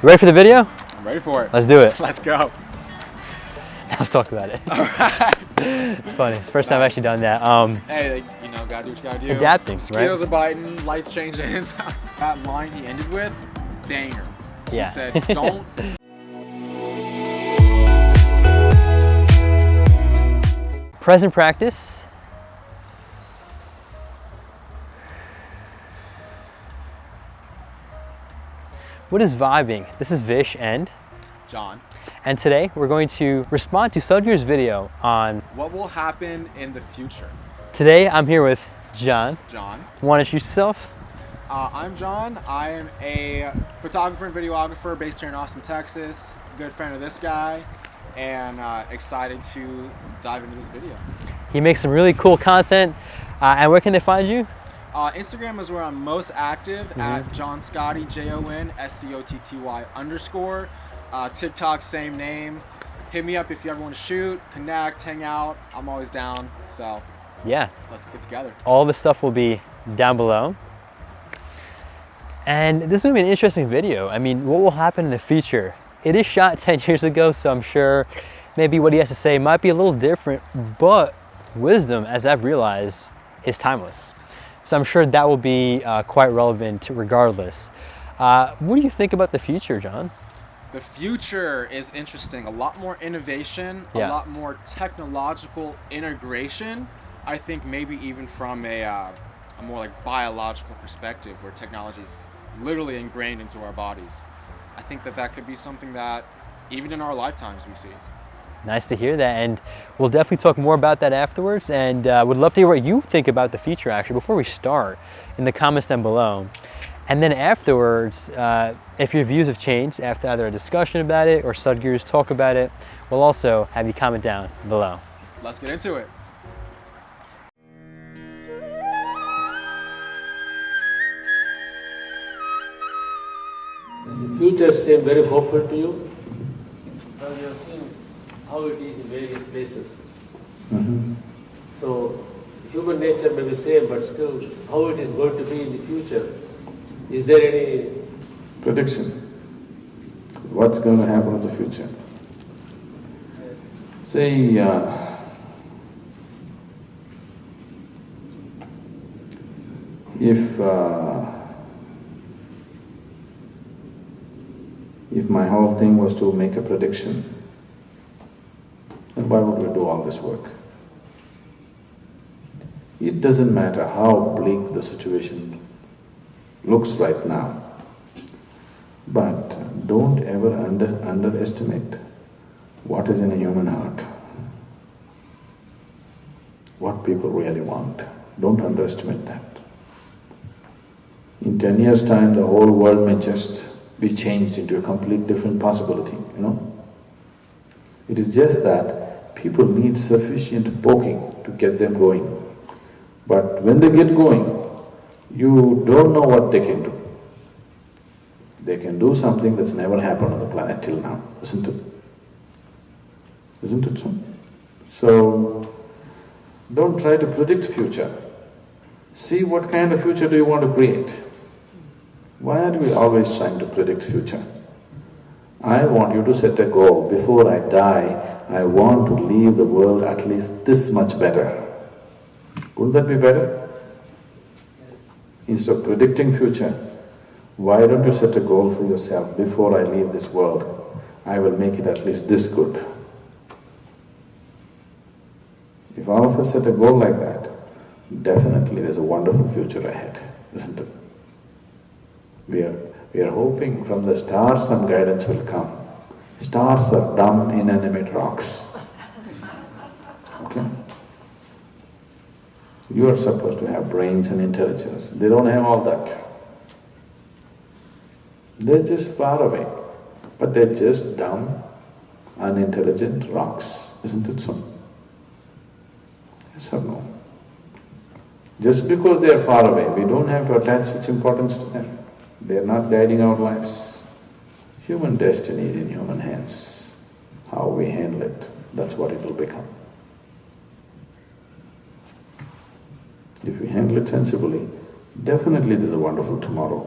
You ready for the video? I'm ready for it. Let's do it. Let's go. Let's talk about it. Alright. It's funny. It's the first time I've actually done that. Hey, you know, gotta do what you gotta do. Adapting, Mosquitoes right? are biting, lights changing. That line he ended with, banger. Yeah. He said, don't. Present practice. What is vibing? This is Vish and Jon. And today we're going to respond to Sadhguru's video on What will happen in the future? Today I'm here with Jon. Jon. Want to introduce yourself? I'm Jon. I am a photographer and videographer based here in Austin, Texas. Good friend of this guy, and excited to dive into this video. He makes some really cool content. And where can they find you? Instagram is where I'm most active at Jon Scotty, JON_SCOTTY_. TikTok, same name. Hit me up if you ever want to shoot, connect, hang out. I'm always down. So Yeah. let's get together. All the stuff will be down below. And this is going to be an interesting video. I mean, what will happen in the future? It is shot 10 years ago, so I'm sure maybe what he has to say might be a little different, but wisdom, as I've realized, is timeless. So I'm sure that will be quite relevant regardless. What do you think about the future, Jon? The future is interesting. A lot more innovation, Yeah. a lot more technological integration. I think maybe even from a more like biological perspective, where technology is literally ingrained into our bodies. I think that could be something that even in our lifetimes we see. Nice to hear that, and we'll definitely talk more about that afterwards, and would love to hear what you think about the future actually before we start in the comments down below. And then afterwards, if your views have changed after either a discussion about it or Sadhguru's talk about it, we'll also have you comment down below. Let's get into it. Does the future seem very hopeful to you? Well, you have seen how it is in various places. So, human nature may be same, but still, how it is going to be in the future? Is there any prediction? What's going to happen in the future? Say, if my whole thing was to make a prediction, then why would we do all this work? It doesn't matter how bleak the situation looks right now, but don't ever underestimate what is in a human heart, what people really want. Don't underestimate that. In 10 years' time, the whole world may just be changed into a complete different possibility, you know. It is just that people need sufficient poking to get them going. But when they get going, you don't know what they can do. They can do something that's never happened on the planet till now, isn't it? Isn't it so? So, don't try to predict future. See what kind of future do you want to create. Why are we always trying to predict future? I want you to set a goal. Before I die, I want to leave the world at least this much better. Wouldn't that be better? Instead of predicting future, why don't you set a goal for yourself? Before I leave this world, I will make it at least this good. If all of us set a goal like that, definitely there's a wonderful future ahead, isn't it? We are hoping from the stars some guidance will come. Stars are dumb, inanimate rocks. Okay? You are supposed to have brains and intelligence. They don't have all that. They're just far away, but they're just dumb, unintelligent rocks, isn't it so? Yes or no? Just because they are far away, we don't have to attach such importance to them. They are not guiding our lives. Human destiny is in human hands. How we handle it, that's what it will become. If we handle it sensibly, definitely there's a wonderful tomorrow.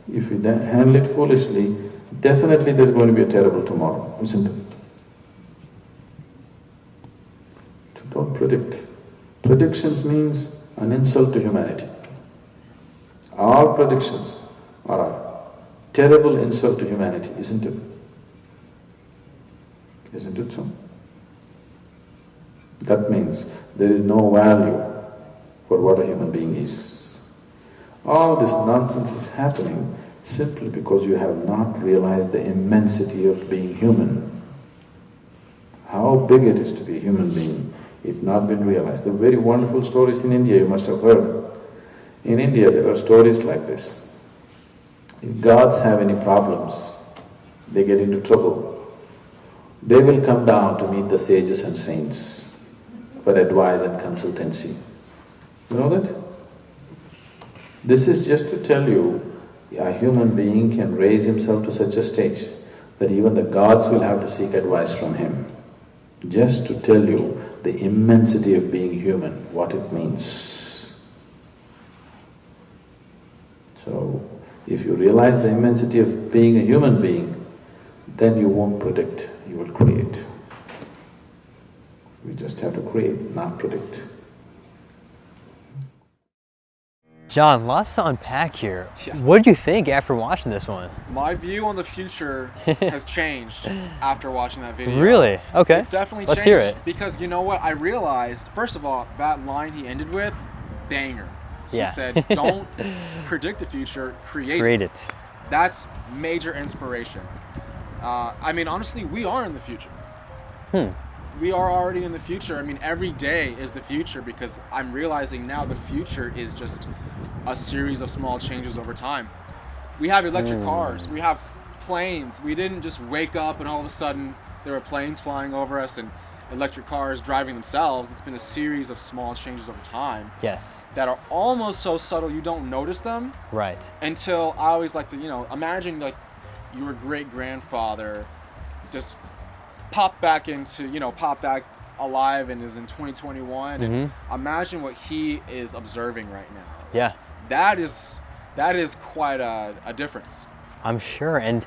If we handle it foolishly, definitely there's going to be a terrible tomorrow, isn't it? So don't predict. Predictions means an insult to humanity. All predictions are a terrible insult to humanity, isn't it? Isn't it so? That means there is no value for what a human being is. All this nonsense is happening simply because you have not realized the immensity of being human. How big it is to be a human being, it's not been realized. The very wonderful stories in India you must have heard. In India there are stories like this. If gods have any problems, they get into trouble, they will come down to meet the sages and saints for advice and consultancy. You know that? This is just to tell you, a human being can raise himself to such a stage that even the gods will have to seek advice from him. Just to tell you the immensity of being human, what it means. So, if you realize the immensity of being a human being, then you won't predict, you will create. We just have to create, not predict. Jon, lots to unpack here. Yeah. What did you think after watching this one? My view on the future has changed after watching that video. Really? Okay. It's definitely Let's changed. hear it. Because you know what? I realized, first of all, that line he ended with, banger. Yeah. He said, don't predict the future, Create it. That's major inspiration. I mean, honestly, we are in the future. We are already in the future. I mean, every day is the future because I'm realizing now the future is just a series of small changes over time. We have electric cars, we have planes. We didn't just wake up and all of a sudden there were planes flying over us and electric cars driving themselves. It's been a series of small changes over time. Yes. That are almost so subtle you don't notice them. Right. Until I always like to, imagine like your great-grandfather just pop back alive and is in 2021 and imagine what he is observing right now. Yeah. That is quite a difference. I'm sure. And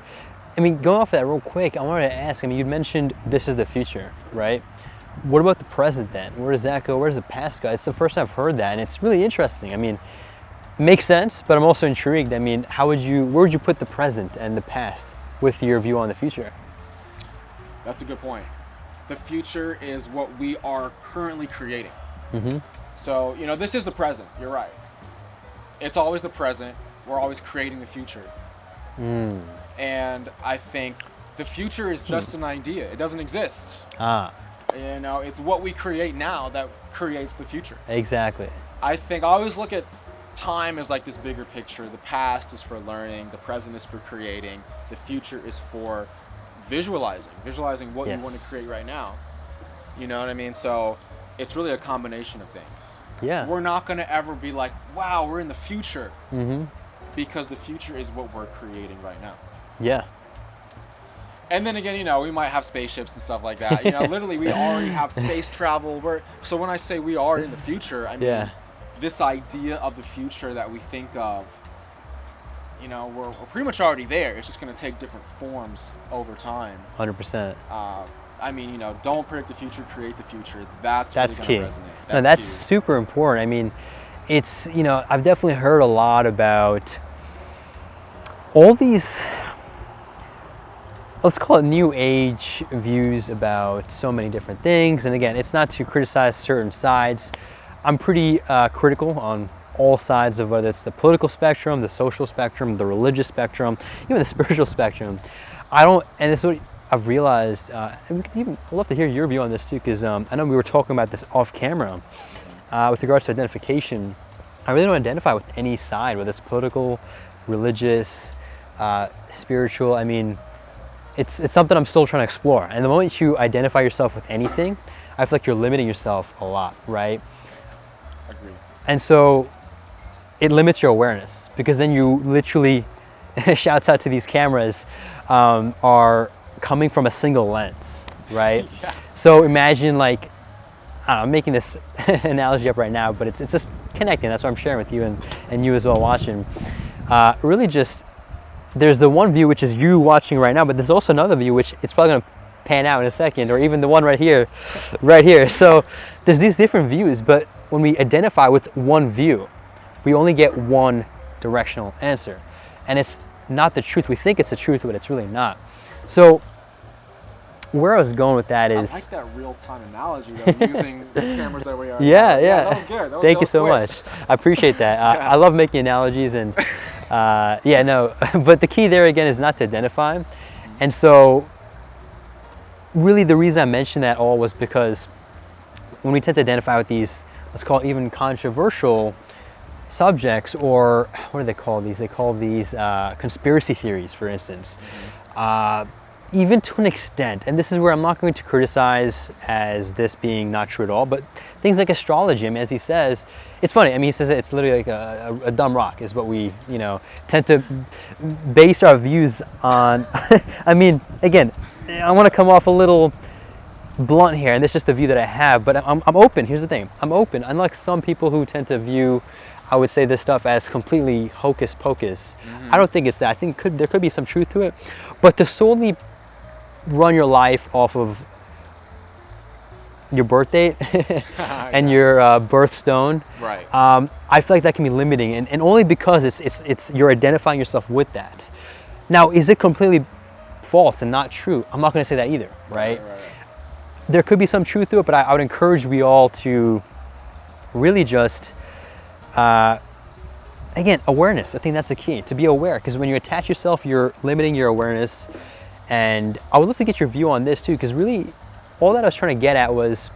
I mean, going off of that real quick, I wanted to ask, I mean, you mentioned this is the future, right? What about the present then? Where does that go? Where does the past go? It's the first time I've heard that and it's really interesting. I mean, it makes sense, but I'm also intrigued. I mean, where would you put the present and the past with your view on the future? That's a good point. The future is what we are currently creating. So, this is the present. You're right. It's always the present. We're always creating the future. And I think the future is just an idea. It doesn't exist. It's what we create now that creates the future. Exactly. I always look at time as like this bigger picture. The past is for learning. The present is for creating. The future is for visualizing what you want to create right now. You know what I mean? So it's really a combination of things. Yeah. We're not going to ever be like, wow, we're in the future. Because the future is what we're creating right now. Yeah. And then again, we might have spaceships and stuff like that. Literally we already have space travel. So when I say we are in the future, I mean this idea of the future that we think of, we're pretty much already there. It's just going to take different forms over time. 100%. I mean, don't predict the future, create the future. That's really key. Resonate. That's super important. I mean, it's, I've definitely heard a lot about all these, let's call it new age views about so many different things. And again, it's not to criticize certain sides. I'm pretty critical on all sides of whether it's the political spectrum, the social spectrum, the religious spectrum, even the spiritual spectrum. And this is what I've realized, and I'd love to hear your view on this too, because I know we were talking about this off camera with regards to identification. I really don't identify with any side, whether it's political, religious, spiritual. I mean, it's something I'm still trying to explore. And the moment you identify yourself with anything, I feel like you're limiting yourself a lot, right? Agreed. And so it limits your awareness, because then you literally, shouts out to these cameras, are coming from a single lens, right? Yeah. So imagine like, I'm making this analogy up right now, but it's just connecting. That's what I'm sharing with you and you as well watching. Really just there's the one view, which is you watching right now, but there's also another view, which it's probably gonna pan out in a second, or even the one right here, right here. So there's these different views, but when we identify with one view, we only get one directional answer. And it's not the truth. We think it's the truth, but it's really not. So where I was going with that is... I like that real-time analogy, though, using the cameras that we are. Yeah. That was good. Thank you so quick. much. I appreciate that. I love making analogies, and but the key there again is not to identify. And so really the reason I mentioned that all was because when we tend to identify with these, let's call it even controversial subjects, or what do they call these? They call these conspiracy theories, for instance. Even to an extent, and this is where I'm not going to criticize as this being not true at all, but things like astrology, I mean, as he says, it's funny, I mean, he says it's literally like a dumb rock is what we, tend to base our views on. I mean, again, I want to come off a little blunt here, and this is just the view that I have, but I'm open. Here's the thing, I'm open. Unlike some people who tend to view, I would say, this stuff as completely hocus pocus. I don't think it's that. I think there could be some truth to it, but to solely run your life off of your birth date and your birthstone, right? I feel like that can be limiting, and only because it's you're identifying yourself with that. Now, is it completely false and not true? I'm not going to say that either, right? There could be some truth to it, but I would encourage we all to really just again, awareness. I think that's the key, to be aware, because when you attach yourself, you're limiting your awareness. And I would love to get your view on this too, because really all that I was trying to get at was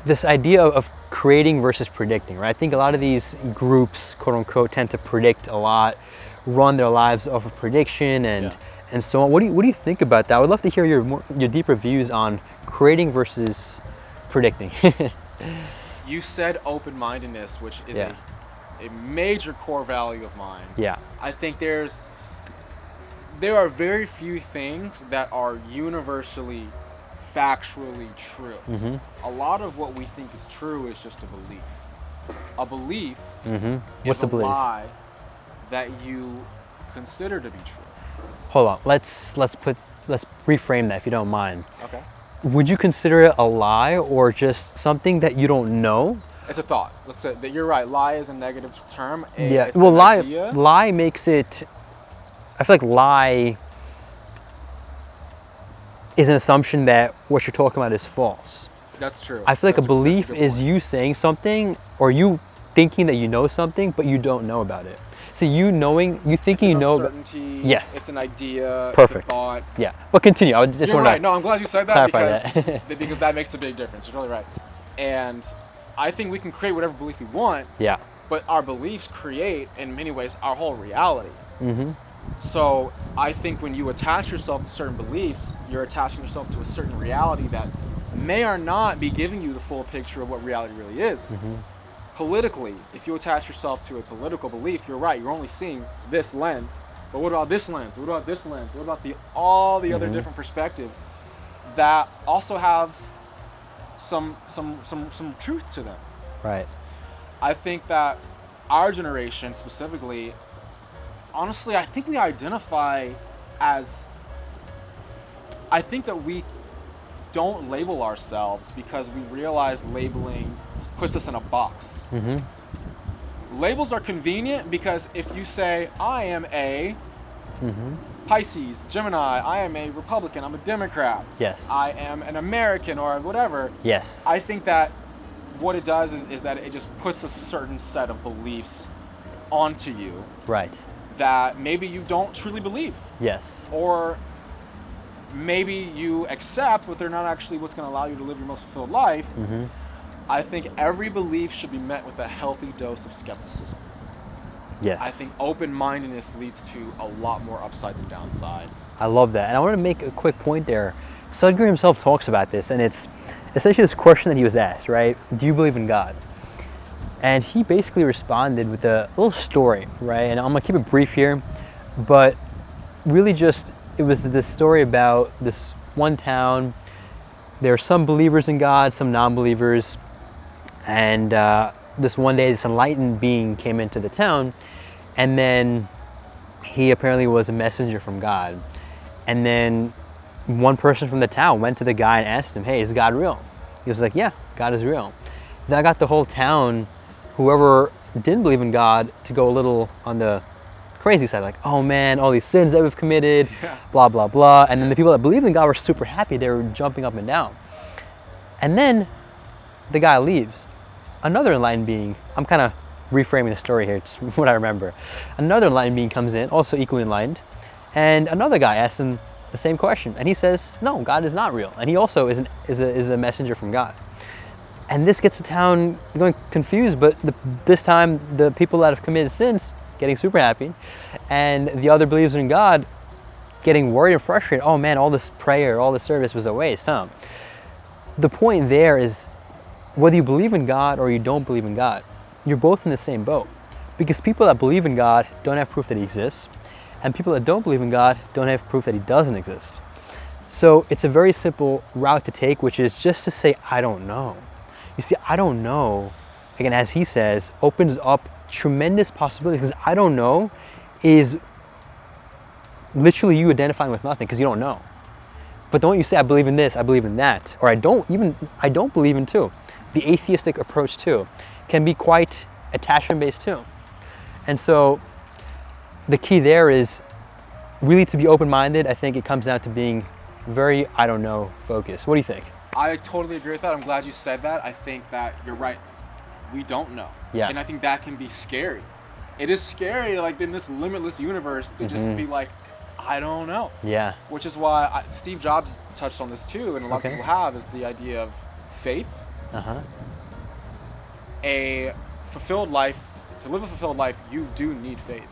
this idea of creating versus predicting, right? I think a lot of these groups, quote unquote, tend to predict a lot, run their lives off of prediction and so on. What do you think about that? I would love to hear your deeper views on creating versus predicting. You said open-mindedness, which is a major core value of mine. Yeah. I think there are very few things that are universally factually true. A lot of what we think is true is just a belief. A belief What's is the a belief? lie that you consider to be true. Hold on. Let's reframe that, if you don't mind. Okay. Would you consider it a lie or just something that you don't know? It's a thought. Let's say that you're right. Lie is a negative term. Yeah. It's Well, an idea. lie makes it. I feel like lie is an assumption that what you're talking about is false. That's true. I feel like That's a belief good is point. you saying something, or you thinking that you know something, but you don't know about it. See, you thinking you know. Uncertainty. Yes. It's an idea. Perfect. It's a thought. Yeah. But continue. I just You're want right. to. No, I'm glad you said that clarify because that makes a big difference. You're really right. And I think we can create whatever belief we want. Yeah. But our beliefs create, in many ways, our whole reality. So I think when you attach yourself to certain beliefs, you're attaching yourself to a certain reality that may or not be giving you the full picture of what reality really is. Politically, if you attach yourself to a political belief, you're right, you're only seeing this lens. But what about this lens? What about this lens? What about all the other different perspectives that also have some truth to them? Right. I think that our generation specifically, honestly, I think we identify as, I think that we don't label ourselves because we realize labeling puts us in a box. Labels are convenient because if you say, I am a Pisces, Gemini, I am a Republican, I'm a Democrat, Yes. I am an American or whatever, Yes. I think that what it does is that it just puts a certain set of beliefs onto you Right. that maybe you don't truly believe, Yes. or maybe you accept, but they're not actually what's going to allow you to live your most fulfilled life. I think every belief should be met with a healthy dose of skepticism. Yes. I think open-mindedness leads to a lot more upside than downside. I love that. And I want to make a quick point there. Sadhguru himself talks about this, and it's essentially this question that he was asked, right? Do you believe in God? And he basically responded with a little story, right? And I'm going to keep it brief here, but really just, it was this story about this one town. There are some believers in God, some non-believers. And this one day, this enlightened being came into the town, and then he apparently was a messenger from God. And then one person from the town went to the guy and asked him, hey, is God real? He was like, yeah, God is real. That got the whole town, whoever didn't believe in God, to go a little on the crazy side, like, oh man, all these sins that we've committed, blah, blah, blah. And then the people that believed in God were super happy. They were jumping up and down. And then the guy leaves. Another enlightened being, I'm kind of reframing the story here, it's what I remember. Another enlightened being comes in, also equally enlightened, and another guy asks him the same question. And he says, no, God is not real. And he also is a messenger from God. And this gets the town going confused, but this time the people that have committed sins getting super happy, and the other believers in God getting worried and frustrated. Oh man, all this prayer, all this service was a waste, huh? The point there is, whether you believe in God or you don't believe in God, you're both in the same boat. Because people that believe in God don't have proof that he exists, and people that don't believe in God don't have proof that he doesn't exist. So it's a very simple route to take, which is just to say, I don't know. You see, I don't know, again, as he says, opens up tremendous possibilities, because I don't know is literally you identifying with nothing because you don't know. But don't you say, I believe in this, I believe in that, or I don't believe in too. The atheistic approach too can be quite attachment based too. And so the key there is really to be open-minded. I think it comes down to being very, I don't know, focused. What do you think? I totally agree with that. I'm glad you said that. I think that you're right. We don't know. Yeah. And I think that can be scary. It is scary, like in this limitless universe, to just be like, I don't know. Yeah. Which is why Steve Jobs touched on this too, and a lot of people have, is the idea of faith. A fulfilled life, to live a fulfilled life, you do need faith.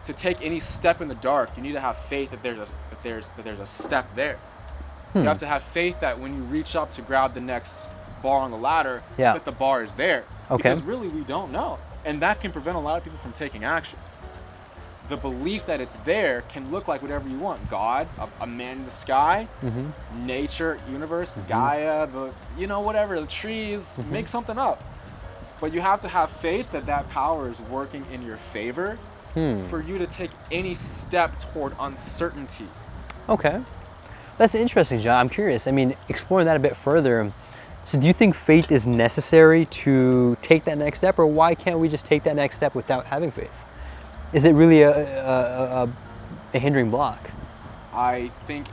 To take any step in the dark, you need to have faith that there's a step there. You have to have faith that when you reach up to grab the next bar on the ladder, that the bar is there. Because really we don't know. And that can prevent a lot of people from taking action. The belief that it's there can look like whatever you want. God, a man in the sky, nature, universe, Gaia, whatever, the trees, make something up. But you have to have faith that that power is working in your favor for you to take any step toward uncertainty. Okay. That's interesting, John. I'm curious. I mean, exploring that a bit further. So do you think faith is necessary to take that next step, or why can't we just take that next step without having faith? Is it really a hindering block? I think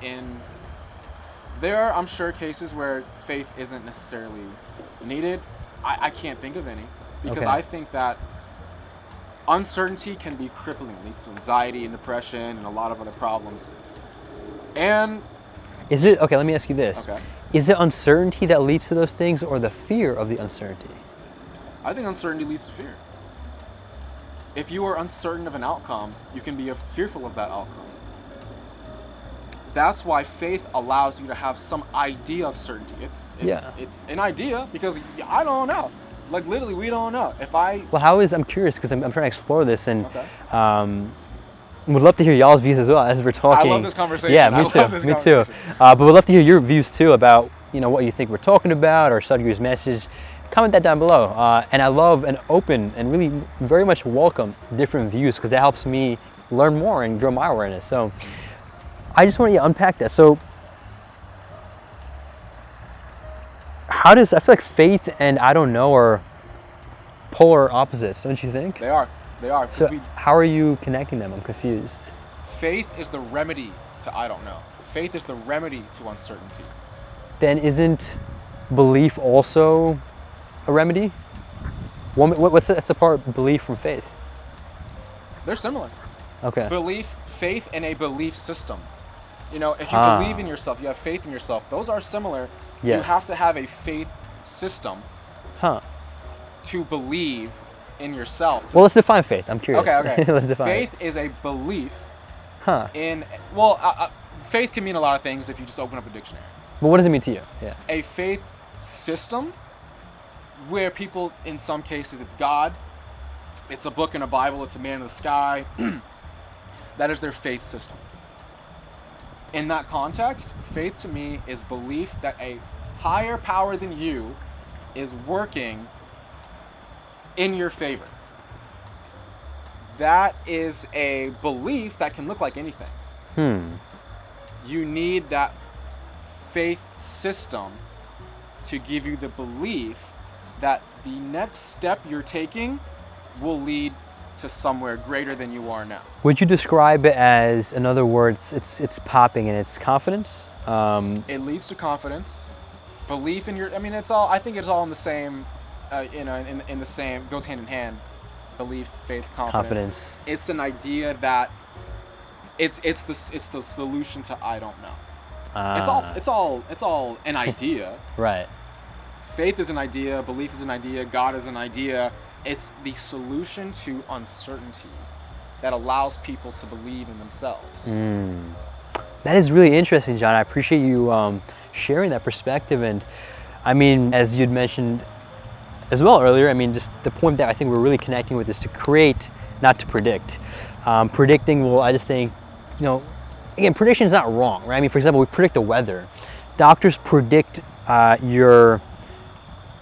there are, I'm sure, cases where faith isn't necessarily needed. I can't think of any, because I think that uncertainty can be crippling. It leads to anxiety and depression and a lot of other problems. And is it, okay, let me ask you this. Is it uncertainty that leads to those things, or the fear of the uncertainty? I think uncertainty leads to fear. If you are uncertain of an outcome, you can be fearful of that outcome. That's why faith allows you to have some idea of certainty. It's an idea, because I don't know. Like literally, we don't know. I'm curious, because I'm trying to explore this, and would love to hear y'all's views as well as we're talking. I love this conversation. Yeah, me too. But we'd love to hear your views too about what you think we're talking about, or Sadhguru's message. Comment that down below. And I love and open and really very much welcome different views, because that helps me learn more and grow my awareness. So I just want you to unpack that. So I feel like faith and I don't know are polar opposites, don't you think? They are. So how are you connecting them? I'm confused. Faith is the remedy to I don't know. Faith is the remedy to uncertainty. Then isn't belief also a remedy? That's apart belief from faith? They're similar. Okay. Faith in a belief system. If you believe in yourself, you have faith in yourself, those are similar. Yes. You have to have a faith system to believe in yourself. Well, let's define faith. I'm curious. Okay. Let's define faith is a belief faith can mean a lot of things if you just open up a dictionary. But what does it mean to you? Yeah. A faith system where people, in some cases, it's God, it's a book in a Bible, it's a man in the sky. That is their faith system. In that context, faith to me is belief that a higher power than you is working in your favor. That is a belief that can look like anything. You need that faith system to give you the belief that the next step you're taking will lead to somewhere greater than you are now. Would you describe it as, in other words, it's popping and it's confidence? It leads to confidence, belief in your. I mean, it's all. I think it's all in the same. In the same, goes hand in hand. Belief, faith, confidence. It's an idea that. It's the solution to I don't know. It's all an idea. Right. Faith is an idea. Belief is an idea. God is an idea. It's the solution to uncertainty that allows people to believe in themselves. That is really interesting, Jon. I appreciate you sharing that perspective. And I mean, as you'd mentioned as well earlier, I mean, just the point that I think we're really connecting with is to create, not to predict. Predicting will, I just think, you know, again, prediction is not wrong, right? I mean, for example, we predict the weather. Doctors predict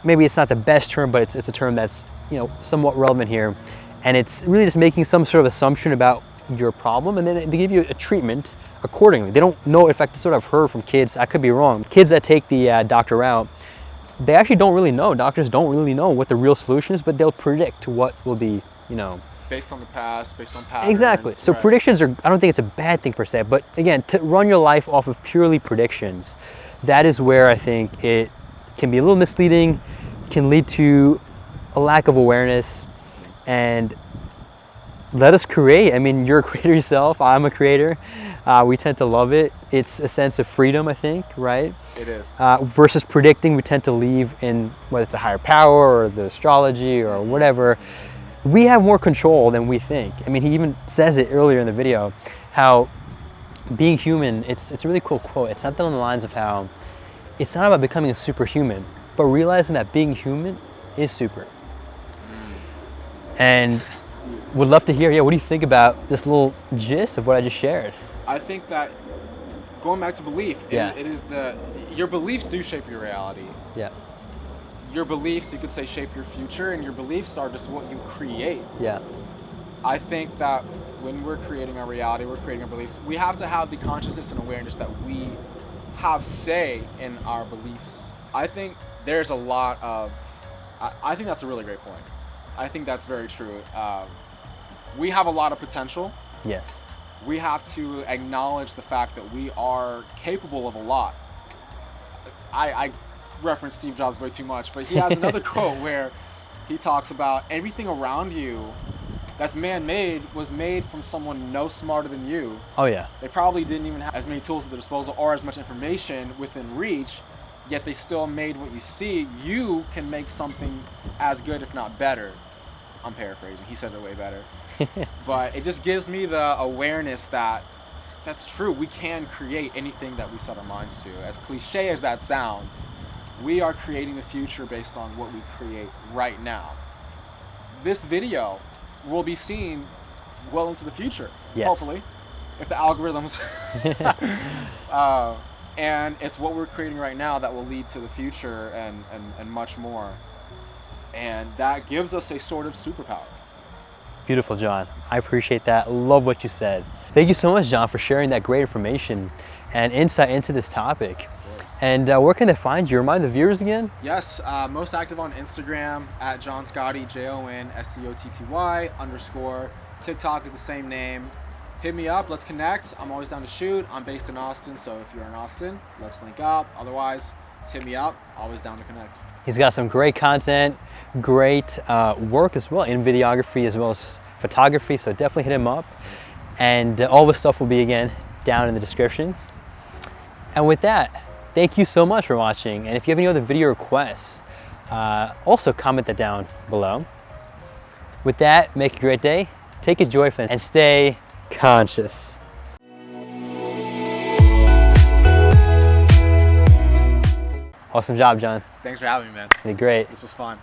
maybe it's not the best term, but it's a term that's, you know, somewhat relevant here. And it's really just making some sort of assumption about your problem, and then they give you a treatment accordingly. They don't know. In fact, this is what I've heard from kids. I could be wrong. Kids that take the doctor route, they actually don't really know. Doctors don't really know what the real solution is, but they'll predict what will be, you know. Based on the past, based on patterns. Exactly. So right. Predictions are, I don't think it's a bad thing per se, but again, to run your life off of purely predictions, that is where I think it can be a little misleading, can lead to a lack of awareness, and let us create. I mean, you're a creator yourself, I'm a creator. We tend to love it. It's a sense of freedom, I think, right? It is. Versus predicting, we tend to leave in, whether it's a higher power or the astrology or whatever, we have more control than we think. I mean, he even says it earlier in the video, how being human, it's a really cool quote. It's something on the lines of how it's not about becoming a superhuman, but realizing that being human is super. And would love to hear, yeah, what do you think about this little gist of what I just shared? I think that going back to belief, Yeah. it is your beliefs do shape your reality. Yeah. Your beliefs, you could say, shape your future, and your beliefs are just what you create. Yeah. I think that when we're creating our reality, we're creating our beliefs, we have to have the consciousness and awareness that we have say in our beliefs. I think there's a lot of, I think that's a really great point. I think that's very true. We have a lot of potential. Yes. We have to acknowledge the fact that we are capable of a lot. I reference Steve Jobs way too much, but he has another quote where he talks about everything around you that's man-made was made from someone no smarter than you. Oh yeah. They probably didn't even have as many tools at their disposal or as much information within reach, yet they still made what you see. You can make something as good, if not better. I'm paraphrasing, he said it way better. But it just gives me the awareness that that's true. We can create anything that we set our minds to. As cliche as that sounds, we are creating the future based on what we create right now. This video will be seen well into the future, yes. Hopefully, if the algorithms. And it's what we're creating right now that will lead to the future and much more. And that gives us a sort of superpower. Beautiful, Jon. I appreciate that. Love what you said. Thank you so much, Jon, for sharing that great information and insight into this topic. And where can they find you? Remind the viewers again? Yes, most active on Instagram at Jon Scotty, JONSCOTTY_. TikTok is the same name. Hit me up, let's connect. I'm always down to shoot. I'm based in Austin, so if you're in Austin, let's link up. Otherwise, just hit me up. Always down to connect. He's got some great content, great work as well in videography as well as photography, so definitely hit him up. And all this stuff will be, again, down in the description. And with that, thank you so much for watching. And if you have any other video requests, also comment that down below. With that, make a great day, take it joyful, and stay conscious. Awesome job, Jon. Thanks for having me, man. You did great. This was fun.